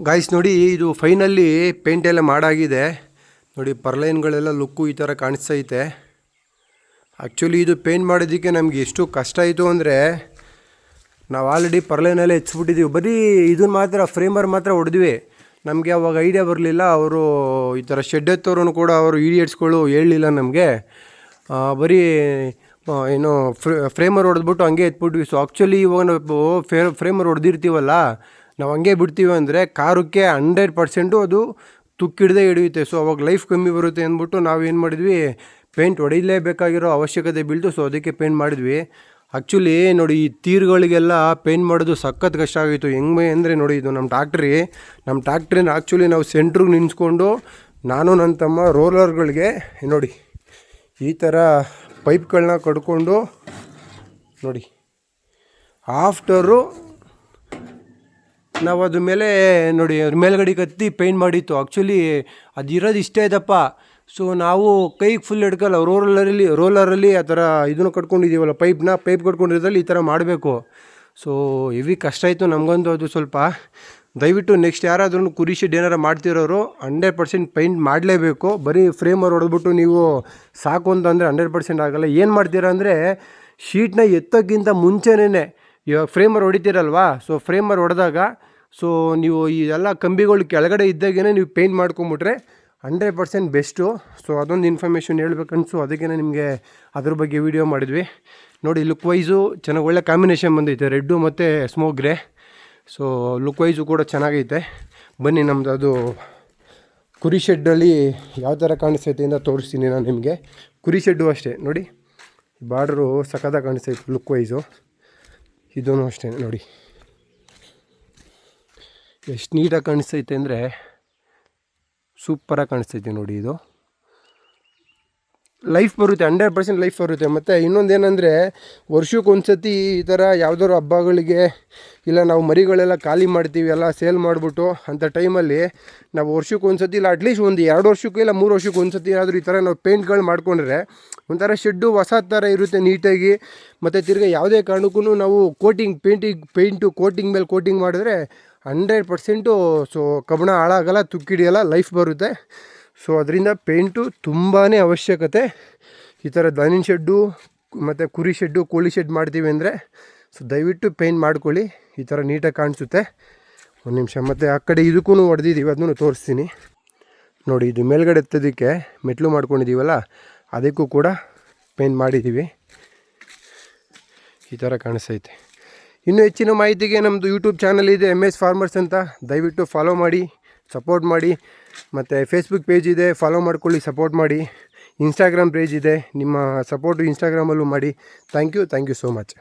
Guys ನೋಡಿ, ಇದು finally paint ಎಲ್ಲ ಮಾಡಾಗಿದೆ ನೋಡಿ. ಪರ್ಲೈನ್ಗಳೆಲ್ಲ ಲುಕ್ಕು ಈ ಥರ ಕಾಣಿಸ್ತೈತೆ. ಆ್ಯಕ್ಚುಲಿ ಇದು ಪೇಂಟ್ ಮಾಡೋದಕ್ಕೆ ನಮಗೆ ಎಷ್ಟು ಕಷ್ಟ ಆಯಿತು ಅಂದರೆ, ನಾವು ಆಲ್ರೆಡಿ ಪರ್ಲೈನೆಲ್ಲ ಹೆಚ್ಚಿಬಿಟ್ಟಿದ್ದೀವಿ. ಬರೀ ಇದನ್ನು ಮಾತ್ರ ಫ್ರೇಮರ್ ಮಾತ್ರ ಹೊಡೆದ್ವಿ. ನಮಗೆ ಅವಾಗ ಐಡಿಯಾ ಬರಲಿಲ್ಲ. ಅವರು ಈ ಥರ ಶೆಡ್ ಎತ್ತೋರು ಕೂಡ ಅವರು ಇಡಿಯಟ್ಸ್ಗಳು ಹೇಳಲಿಲ್ಲ ನಮಗೆ. ಬರೀ ಏನು ಫ್ರೇಮರ್ ಹೊಡೆದ್ಬಿಟ್ಟು ಹಂಗೆ ಎತ್ಬಿಟ್ವಿ. ಸೊ ಆ್ಯಕ್ಚುಲಿ ಇವಾಗ ನಾವು ಫ್ರೇಮರ್ ಹೊಡೆದಿರ್ತೀವಲ್ಲ, ನಾವು ಹಂಗೆ ಬಿಡ್ತೀವಿ ಅಂದರೆ ಕಾರಕ್ಕೆ 100% ಅದು ತುಕ್ಕಿಡ್ದೇ ಹಿಡಿಯುತ್ತೆ. ಸೊ ಅವಾಗ ಲೈಫ್ ಕಮ್ಮಿ ಬರುತ್ತೆ ಅಂದ್ಬಿಟ್ಟು ನಾವೇನು ಮಾಡಿದ್ವಿ, ಪೇಂಟ್ ಹೊಡಿಲೇಬೇಕಾಗಿರೋ ಅವಶ್ಯಕತೆ ಬೀಳ್ತು. ಸೊ ಅದಕ್ಕೆ ಪೇಂಟ್ ಮಾಡಿದ್ವಿ. ಆ್ಯಕ್ಚುಲಿ ನೋಡಿ, ಈ ತೀರ್ಗಳಿಗೆಲ್ಲ ಪೇಂಟ್ ಮಾಡೋದು ಸಖತ್ ಕಷ್ಟ ಆಗಿತ್ತು. ಹೆಂಗೆ ಅಂದರೆ ನೋಡಿ, ಇದು ನಮ್ಮ ಟ್ಯಾಕ್ಟ್ರಿನ ಆ್ಯಕ್ಚುಲಿ ನಾವು ಸೆಂಟ್ರಿಗೆ ನಿಂತ್ಕೊಂಡು ನಾನು ನನ್ನ ತಮ್ಮ ರೋಲರ್ಗಳಿಗೆ ನೋಡಿ ಈ ಥರ ಪೈಪ್ಗಳನ್ನ ಕಡ್ಕೊಂಡು ನೋಡಿ, ಆಫ್ಟರು ನಾವು ಅದ್ರ ಮೇಲೆ ನೋಡಿ ಅದ್ರ ಮೇಲ್ಗಡೆ ಕತ್ತಿ ಪೇಂಟ್ ಮಾಡಿತ್ತು. ಆ್ಯಕ್ಚುಲಿ ಅದಿರೋದು ಇಷ್ಟೇ ಇದಪ್ಪ. ಸೊ ನಾವು ಕೈಗೆ ಫುಲ್ ಹಿಡ್ಕಲ್ಲ, ರೋಲರಲ್ಲಿ ಆ ಥರ ಇದನ್ನು ಕಟ್ಕೊಂಡಿದ್ದೀವಲ್ಲ, ಪೈಪ್ ಕಟ್ಕೊಂಡಿರೋದ್ರಲ್ಲಿ ಈ ಥರ ಮಾಡಬೇಕು. ಸೊ ಹೆವಿ ಕಷ್ಟ ಆಯಿತು ನಮಗಂತೂ ಅದು ಸ್ವಲ್ಪ. ದಯವಿಟ್ಟು ನೆಕ್ಸ್ಟ್ ಯಾರಾದ್ರೂ ಕುರಿ ಶೆಡ್ ಏನಾರು ಮಾಡ್ತಿರೋರು 100% ಪೇಂಟ್ ಮಾಡಲೇಬೇಕು. ಬರೀ ಫ್ರೇಮರ್ ಹೊಡೆದ್ಬಿಟ್ಟು ನೀವು ಸಾಕು ಅಂತಂದರೆ 100% ಆಗೋಲ್ಲ. ಏನು ಮಾಡ್ತೀರಾ ಅಂದರೆ, ಶೀಟ್ನ ಎತ್ತೋಕ್ಕಿಂತ ಮುಂಚೆನೇ ಇವಾಗ ಫ್ರೇಮರ್ ಹೊಡಿತೀರಲ್ವಾ, ಸೊ ಫ್ರೇಮರ್ ಹೊಡೆದಾಗ ಸೊ ನೀವು ಇದೆಲ್ಲ ಕಂಬಿಗಳು ಕೆಳಗಡೆ ಇದ್ದಾಗೇ ನೀವು ಪೇಂಟ್ ಮಾಡ್ಕೊಂಬಿಟ್ರೆ 100% ಬೆಸ್ಟು. ಸೊ ಅದೊಂದು ಇನ್ಫಾರ್ಮೇಷನ್ ಹೇಳ್ಬೇಕನ್ಸು, ಅದಕ್ಕೇ ನಿಮಗೆ ಅದ್ರ ಬಗ್ಗೆ ವಿಡಿಯೋ ಮಾಡಿದ್ವಿ. ನೋಡಿ, ಲುಕ್ ವೈಸು ಚೆನ್ನಾಗಿ ಒಳ್ಳೆ ಕಾಂಬಿನೇಷನ್ ಬಂದೈತೆ, ರೆಡ್ಡು ಮತ್ತು smoke grey. So look wise ಕೂಡ ಚೆನ್ನಾಗೈತೆ. ಬನ್ನಿ ನಮ್ಮದು ಅದು ಕುರಿ ಶೆಡ್ಡಲ್ಲಿ ಯಾವ ಥರ ಕಾಣಿಸ್ತೈತೆ ಅಂತ ತೋರಿಸ್ತೀನಿ ನಾನು ನಿಮಗೆ. ಕುರಿ ಶೆಡ್ಡು ಅಷ್ಟೇ ನೋಡಿ, ಬಾರ್ಡ್ರು ಸಖತ್ತಾಗಿ ಕಾಣಿಸ್ತೈತೆ ಲುಕ್ ವೈಸು. ಇದೂ ಅಷ್ಟೇ ನೋಡಿ ಎಷ್ಟು ನೀಟಾಗಿ ಕಾಣಿಸ್ತೈತೆ ಅಂದರೆ ಸೂಪರಾಗಿ ಕಾಣಿಸ್ತೈತೆ ನೋಡಿ. ಇದು ಲೈಫ್ ಬರುತ್ತೆ, 100% ಲೈಫ್ ಬರುತ್ತೆ. ಮತ್ತು ಇನ್ನೊಂದೇನೆಂದರೆ, ವರ್ಷಕ್ಕೊಂದು ಸತಿ ಈ ಥರ ಯಾವುದಾದ್ರು ಹಬ್ಬಗಳಿಗೆ ಇಲ್ಲ ನಾವು ಮರಿಗಳೆಲ್ಲ ಖಾಲಿ ಮಾಡ್ತೀವಿ ಎಲ್ಲ ಸೇಲ್ ಮಾಡಿಬಿಟ್ಟು ಅಂಥ ಟೈಮಲ್ಲಿ ನಾವು ವರ್ಷಕ್ಕೊಂದು ಸತಿ ಇಲ್ಲ ಅಟ್ಲೀಸ್ಟ್ ಒಂದು 2 ವರ್ಷಕ್ಕೂ ಇಲ್ಲ 3 ವರ್ಷಕ್ಕೆ ಒಂದು ಸತಿ ಆದರೂ ಈ ಥರ ನಾವು ಪೇಂಟ್ಗಳು ಮಾಡ್ಕೊಂಡ್ರೆ ಒಂಥರ ಶೆಡ್ಡು ಹೊಸ ಥರ ಇರುತ್ತೆ ನೀಟಾಗಿ. ಮತ್ತು ತಿರ್ಗಿ ಯಾವುದೇ ಕಾರಣಕ್ಕೂ ನಾವು ಕೋಟಿಂಗ್ ಮೇಲೆ ಕೋಟಿಂಗ್ ಮಾಡಿದ್ರೆ 100% ಸೊ ಕಬ್ಬಣ ಹಾಳಾಗಲ್ಲ, ತುಕ್ಕಿಡಿಯಲ್ಲ, ಲೈಫ್ ಬರುತ್ತೆ. ಸೊ ಅದರಿಂದ ಪೇಂಟು ತುಂಬಾ ಅವಶ್ಯಕತೆ. ಈ ಥರ ದನಿನ ಶೆಡ್ಡು ಮತ್ತು ಕುರಿ ಶೆಡ್ಡು, ಕೋಳಿ ಶೆಡ್ ಮಾಡ್ತೀವಿ ಅಂದರೆ ಸೊ ದಯವಿಟ್ಟು ಪೇಂಟ್ ಮಾಡ್ಕೊಳ್ಳಿ, ಈ ಥರ ನೀಟಾಗಿ ಕಾಣಿಸುತ್ತೆ. ಒಂದು ನಿಮಿಷ, ಮತ್ತು ಆ ಕಡೆ ಇದಕ್ಕೂ ಹೊಡೆದಿದ್ದೀವಿ, ಅದನ್ನು ತೋರಿಸ್ತೀನಿ ನೋಡಿ. ಇದು ಮೇಲ್ಗಡೆ ಎತ್ತೋದಕ್ಕೆ ಮೆಟ್ಲು ಮಾಡ್ಕೊಂಡಿದ್ದೀವಲ್ಲ, ಅದಕ್ಕೂ ಕೂಡ ಪೇಂಟ್ ಮಾಡಿದ್ದೀವಿ. ಈ ಥರ ಕಾಣಿಸ್ತೈತೆ. ಇನ್ನೂ ಹೆಚ್ಚಿನ ಮಾಹಿತಿಗೆ ನಮ್ಮದು ಯೂಟ್ಯೂಬ್ ಚಾನಲ್ ಇದೆ, MS ಫಾರ್ಮರ್ಸ್ ಅಂತ, ದಯವಿಟ್ಟು ಫಾಲೋ ಮಾಡಿ, ಸಪೋರ್ಟ್ ಮಾಡಿ. ಮತ್ತು ಫೇಸ್ಬುಕ್ ಪೇಜ್ ಇದೆ, ಫಾಲೋ ಮಾಡ್ಕೊಳ್ಳಿ, ಸಪೋರ್ಟ್ ಮಾಡಿ. ಇನ್ಸ್ಟಾಗ್ರಾಮ್ ಪೇಜ್ ಇದೆ, ನಿಮ್ಮ ಸಪೋರ್ಟು ಇನ್ಸ್ಟಾಗ್ರಾಮಲ್ಲೂ ಮಾಡಿ. Thank you so much.